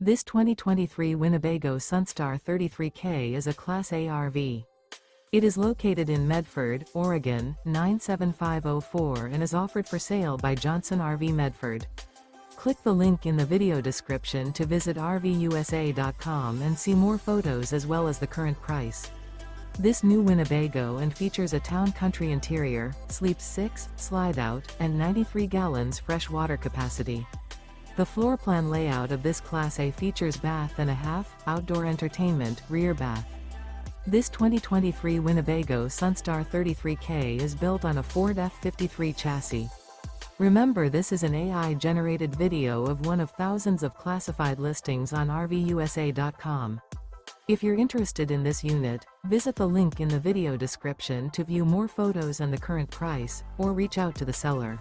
This 2023 Winnebago Sunstar 33K is a Class A RV. It is located in Medford, Oregon, 97504 and is offered for sale by Johnson RV Medford. Click the link in the video description to visit RVUSA.com and see more photos as well as the current price. This new Winnebago and features a town country interior, sleeps 6, slide-out, and 93 gallons fresh water capacity. The floor plan layout of this Class A features bath and a half, outdoor entertainment, rear bath. This 2023 Winnebago Sunstar 33K is built on a Ford F53 chassis. Remember, this is an AI-generated video of one of thousands of classified listings on RVUSA.com. If you're interested in this unit, visit the link in the video description to view more photos and the current price, or reach out to the seller.